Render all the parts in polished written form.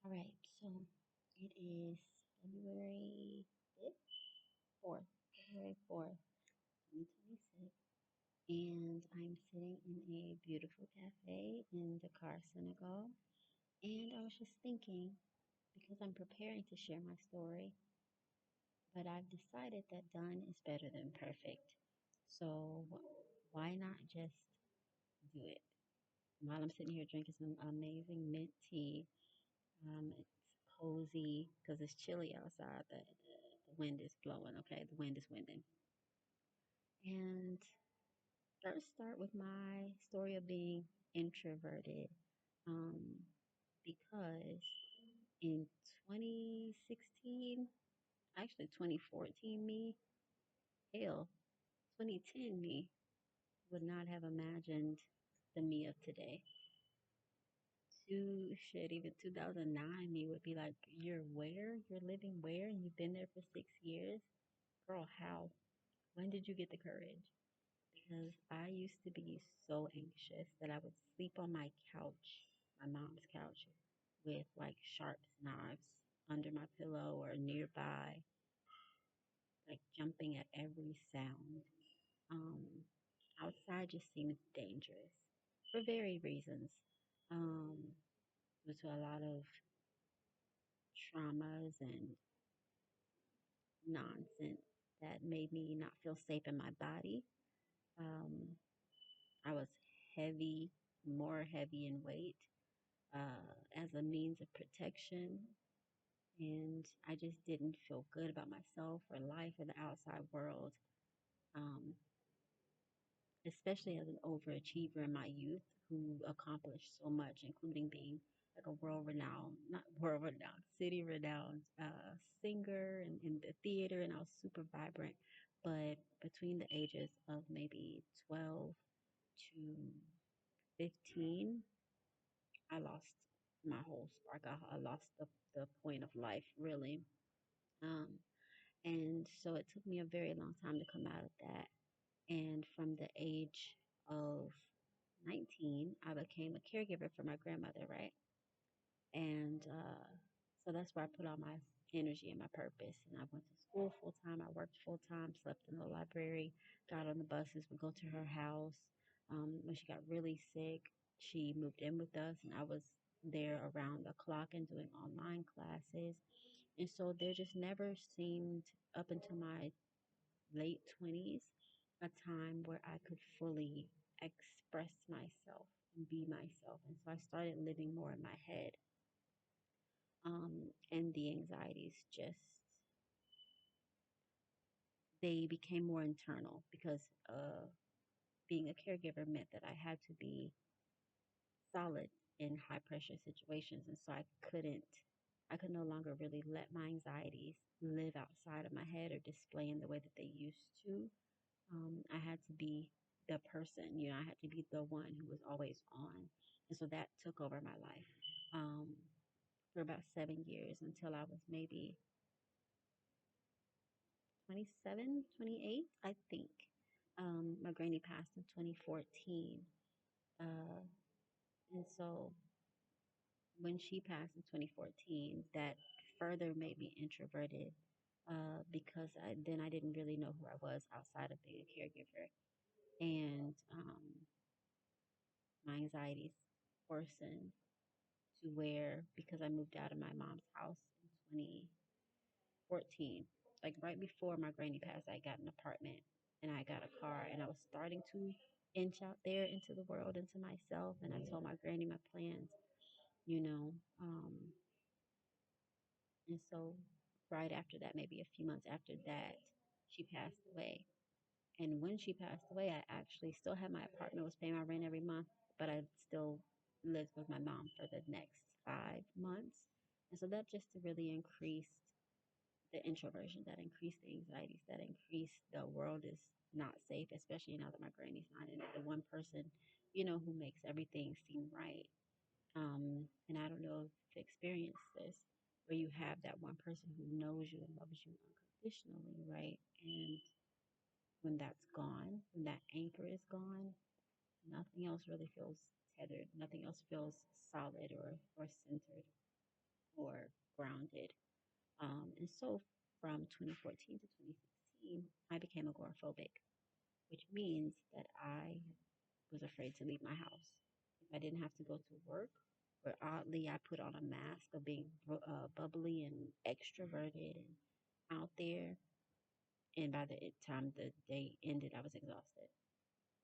All right, so it is February 5th, 4th, February 4th, 2026, and I'm sitting in a beautiful cafe in Dakar, Senegal. And I was just thinking, because I'm preparing to share my story, but I've decided that done is better than perfect. So why not just do it? While I'm sitting here drinking some amazing mint tea, it's cozy because it's chilly outside. The wind is blowing, okay? The wind is winding. And first, start with my story of being introverted. Um, because in 2016, actually 2014 me, hell, 2010 me would not have imagined the me of today. Even 2009 me would be like, you're where? You're living where? And you've been there for 6 years? Girl, how? When did you get the courage? Because I used to be so anxious that I would sleep on my couch, my mom's couch, with like sharp knives under my pillow or nearby, like jumping at every sound. Um, Outside just seemed dangerous for varied reasons. Um, Due to a lot of traumas and nonsense that made me not feel safe in my body. Um, I was heavy, more heavy in weight as a means of protection. And I just didn't feel good about myself or life or the outside world, um, especially as an overachiever in my youth who accomplished so much, including being like a world renowned, not world renowned, city renowned singer in the theater. And I was super vibrant. But between the ages of maybe 12 to 15, I lost my whole spark. I lost the point of life, really. Um, and so it took me a very long time to come out of that. And from the age of 19, I became a caregiver for my grandmother, right? And so that's where I put all my energy and my purpose. And I went to school full time. I worked full time, slept in the library, got on the buses, would go to her house. When she got really sick, she moved in with us, and I was there around the clock and doing online classes. And so there just never seemed, up until my late 20s, a time where I could fully express myself and be myself. And so I started living more in my head. And the anxieties just, they became more internal because being a caregiver meant that I had to be solid in high pressure situations. And so I could no longer really let my anxieties live outside of my head or display in the way that they used to. I had to be the person, I had to be the one who was always on. And so that took over my life for about 7 years until I was maybe 27, 28, I think. My granny passed in 2014. Uh, and so when she passed in 2014, that further made me introverted because then I didn't really know who I was outside of being a caregiver. And my anxieties worsened to where, because I moved out of my mom's house in 2014, like right before my granny passed, I got an apartment and I got a car, and I was starting to inch out there into the world, into myself. And I told my granny my plans, you know. And so right after that, maybe a few months after that, she passed away. And when she passed away, I actually still had my apartment, was paying my rent every month, but I still lived with my mom for the next 5 months. And so that just really increased the introversion, that increased the anxieties, that increased the world is not safe, especially now that my granny's not in it. The one person, who makes everything seem right. And I don't know if you've experienced this, where you have that one person who knows you and loves you unconditionally, right? And when that's gone, when that anchor is gone, nothing else really feels tethered. Nothing else feels solid or centered. or grounded. And so from 2014 to 2016, I became agoraphobic, which means that I was afraid to leave my house. If I didn't have to go to work, or oddly, I put on a mask of being bubbly and extroverted and out there. And by the time the day ended, I was exhausted.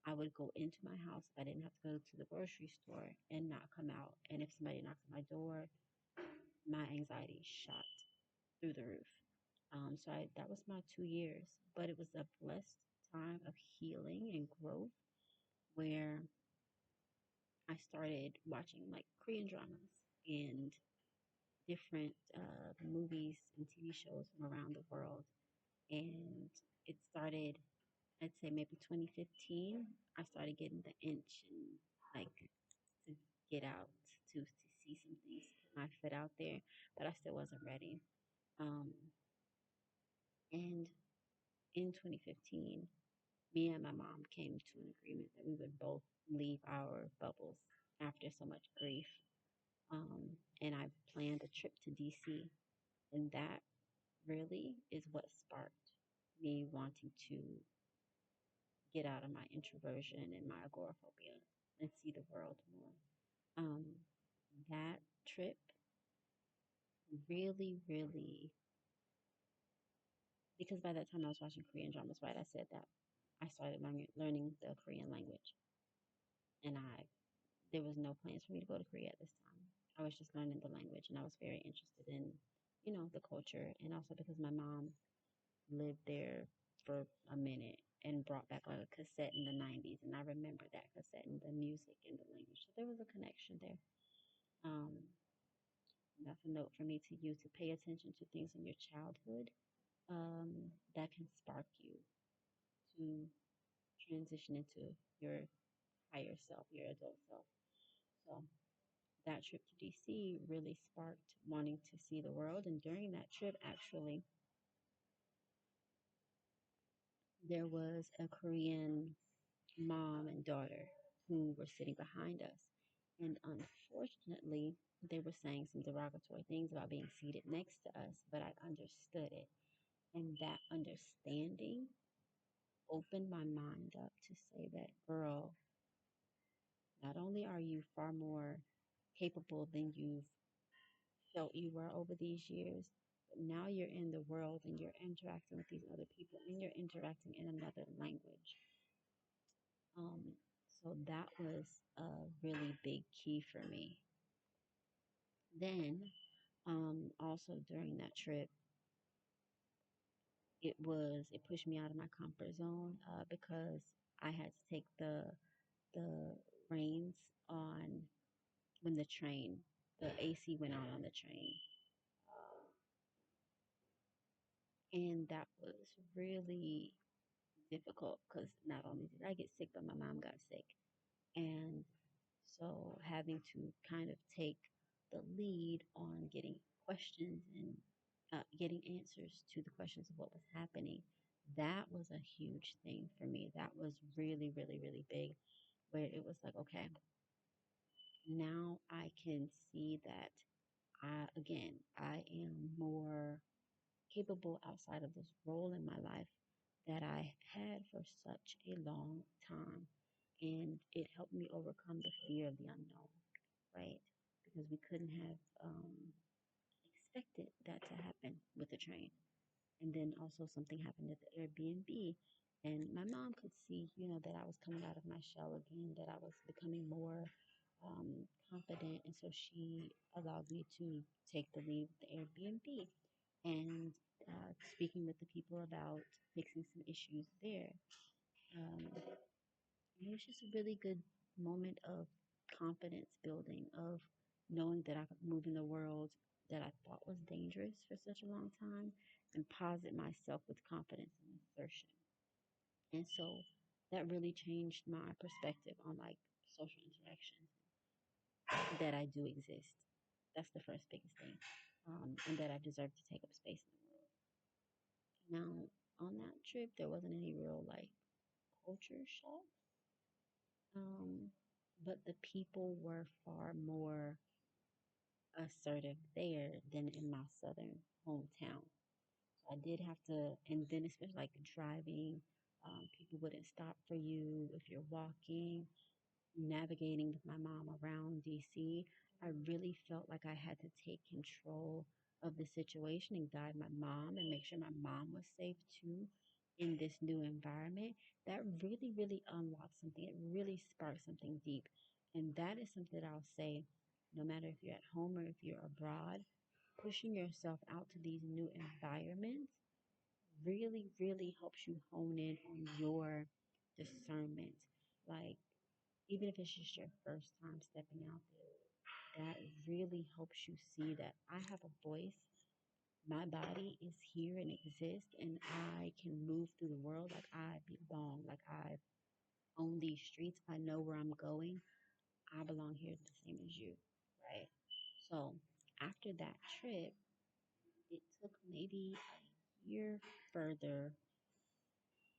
I would go into my house if I didn't have to go to the grocery store and not come out. And if somebody knocks on my door, my anxiety shot through the roof. That was my 2 years, but it was a blessed time of healing and growth where I started watching like Korean dramas and different movies and TV shows from around the world. And it started, I'd say maybe 2015. I started getting the inch and like to get out to see some things, put my foot out there, but I still wasn't ready. Um, and in 2015, me and my mom came to an agreement that we would both leave our bubbles after so much grief. And I planned a trip to DC, and that really is what sparked me wanting to get out of my introversion and my agoraphobia and see the world more. Um, that trip really, because by that time I was watching Korean dramas, right? I said that I started learning the Korean language, and there was no plans for me to go to Korea at this time. I was just learning the language, and I was very interested in, the culture, and also because my mom lived there for a minute and brought back like a cassette in the 90s, and I remember that cassette and the music and the language. So there was a connection there. Um, that's a note for me to use to pay attention to things in your childhood that can spark you to transition into your higher self, your adult self. So that trip to DC really sparked wanting to see the world. And during that trip, actually, there was a Korean mom and daughter who were sitting behind us. And unfortunately, they were saying some derogatory things about being seated next to us, but I understood it. And that understanding opened my mind up to say that, girl, not only are you far more capable than you've felt you were over these years, but now you're in the world and you're interacting with these other people and you're interacting in another language. Um, so that was a really big key for me. Then, also during that trip, it pushed me out of my comfort zone because I had to take the reins on when the AC went on the train. Um, and that was really difficult because not only did I get sick, but my mom got sick. And so having to kind of take the lead on getting questions and getting answers to the questions of what was happening, that was a huge thing for me. That was really big, where it was like, okay, now I can see that I am more capable outside of this role in my life that I had for such a long time. And it helped me overcome the fear of the unknown, right? Because we couldn't have expected that to happen with the train. And then also something happened at the Airbnb. And my mom could see, that I was coming out of my shell again, that I was becoming more confident. And so she allowed me to take the lead with the Airbnb and speaking with the people about fixing some issues there. Um, it was just a really good moment of confidence building, of knowing that I could move in the world that I thought was dangerous for such a long time and posit myself with confidence and assertion. And so that really changed my perspective on like social interactions that I do exist. That's the first biggest thing. And that I deserve to take up space in the world. Now, on that trip, there wasn't any real like culture shock, um, but the people were far more assertive there than in my southern hometown. So I did have to, and then especially like driving, people wouldn't stop for you if you're walking, navigating with my mom around DC. I really felt like I had to take control of the situation and guide my mom and make sure my mom was safe too in this new environment. That really, really unlocked something. It really sparked something deep. And that is something that I'll say no matter if you're at home or if you're abroad, pushing yourself out to these new environments really, really helps you hone in on your discernment. Like, even if it's just your first time stepping out there, that really helps you see that I have a voice. My body is here and exists, and I can move through the world like I belong, like I own these streets. I know where I'm going. I belong here the same as you, right? So after that trip, it took maybe a year further,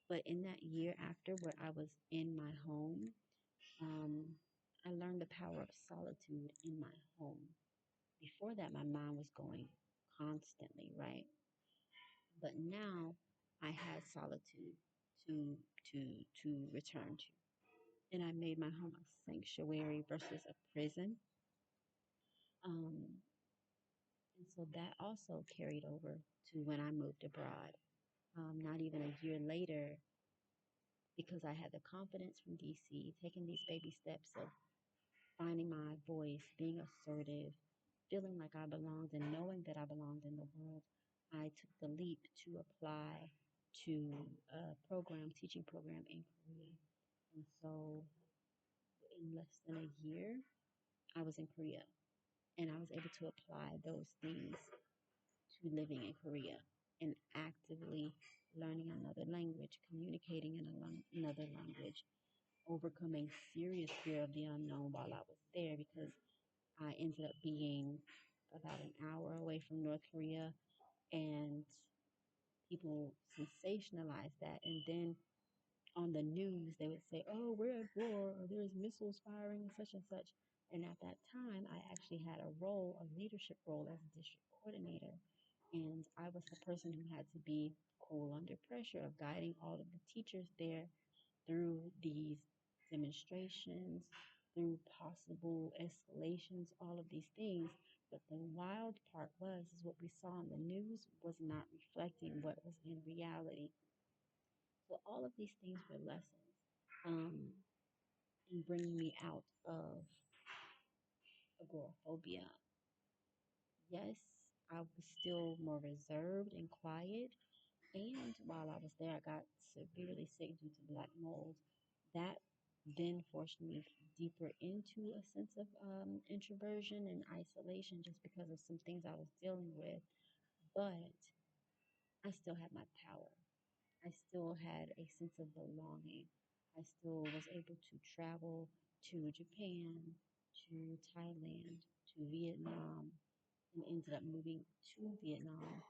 but in that year after where I was in my home, um, I learned the power of solitude in my home. Before that, my mind was going constantly, right? But now I had solitude to return to. And I made my home a sanctuary versus a prison. Um, and so that also carried over to when I moved abroad. Not even a year later, because I had the confidence from DC, taking these baby steps of finding my voice, being assertive, feeling like I belonged, and knowing that I belonged in the world, I took the leap to apply to a program, teaching program in Korea. And so in less than a year, I was in Korea and I was able to apply those things to living in Korea and actively learning another language, communicating in another language, overcoming serious fear of the unknown while I was there because I ended up being about an hour away from North Korea, and people sensationalized that. And then on the news, they would say, "Oh, we're at war, or there's missiles firing, and such and such." And at that time, I actually had a role, a leadership role as a district coordinator. And I was the person who had to be cool under pressure of guiding all of the teachers there through these demonstrations, through possible escalations, all of these things. But the wild part was is what we saw on the news was not reflecting what was in reality. So all of these things were lessons um, in bringing me out of agoraphobia. Yes, I was still more reserved and quiet. And while I was there, I got severely sick due to black mold. That then forced me deeper into a sense of introversion and isolation just because of some things I was dealing with. But I still had my power. I still had a sense of belonging. I still was able to travel to Japan, to Thailand, to Vietnam, and ended up moving to Vietnam,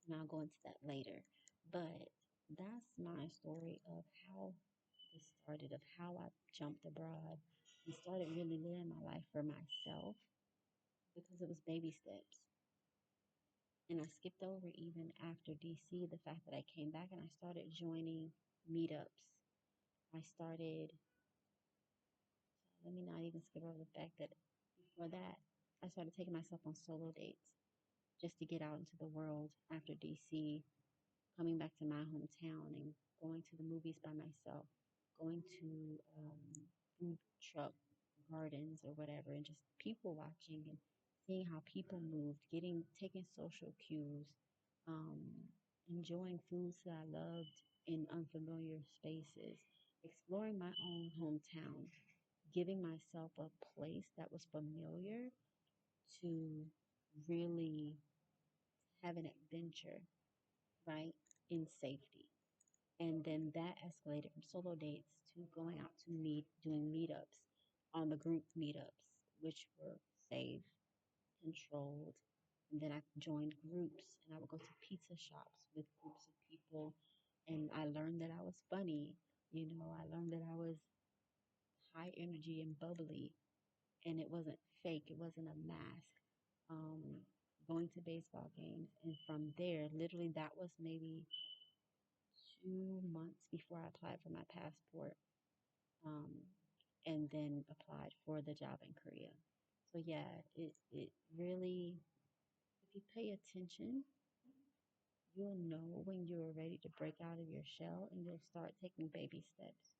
and I'll go into that later. But that's my story of how this started, of how I jumped abroad and started really living my life for myself because it was baby steps. And I skipped over even after DC the fact that I came back and I started joining meetups. I started, let me not even skip over the fact that before that, I started taking myself on solo dates just to get out into the world after DC, coming back to my hometown and going to the movies by myself, going to food truck gardens or whatever, and just people watching and seeing how people moved, taking social cues, um, enjoying foods that I loved in unfamiliar spaces, exploring my own hometown, giving myself a place that was familiar to really have an adventure, right, in safety. And then that escalated from solo dates to going out to doing meetups on the group meetups, which were safe, controlled. And then I joined groups and I would go to pizza shops with groups of people. And I learned that I was funny. I learned that I was high energy and bubbly, and it wasn't fake, it wasn't a mask. um, going to baseball games. And from there, literally, that was maybe 2 months before I applied for my passport, um, and then applied for the job in Korea. So, yeah, it really, if you pay attention, you'll know when you're ready to break out of your shell and you'll start taking baby steps.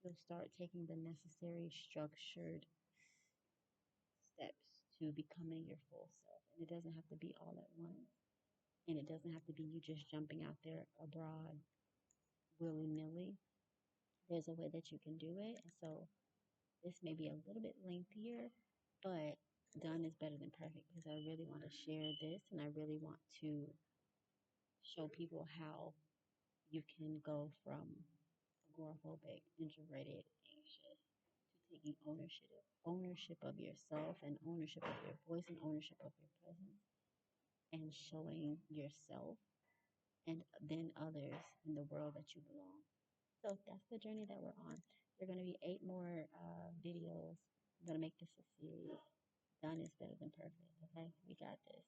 You'll start taking the necessary structured steps to becoming your full self. And it doesn't have to be all at once. And it doesn't have to be you just jumping out there abroad willy nilly. There's a way that you can do it. And so this may be a little bit lengthier, but done is better than perfect because I really want to share this and I really want to show people how you can go from agoraphobic, introverted, anxious to taking ownership of yourself and ownership of your voice and ownership of your presence and showing yourself and then others in the world that you belong. So that's the journey that we're on. There are going to be 8 more videos. I'm going to make this a series. Done is better than perfect. Okay, we got this.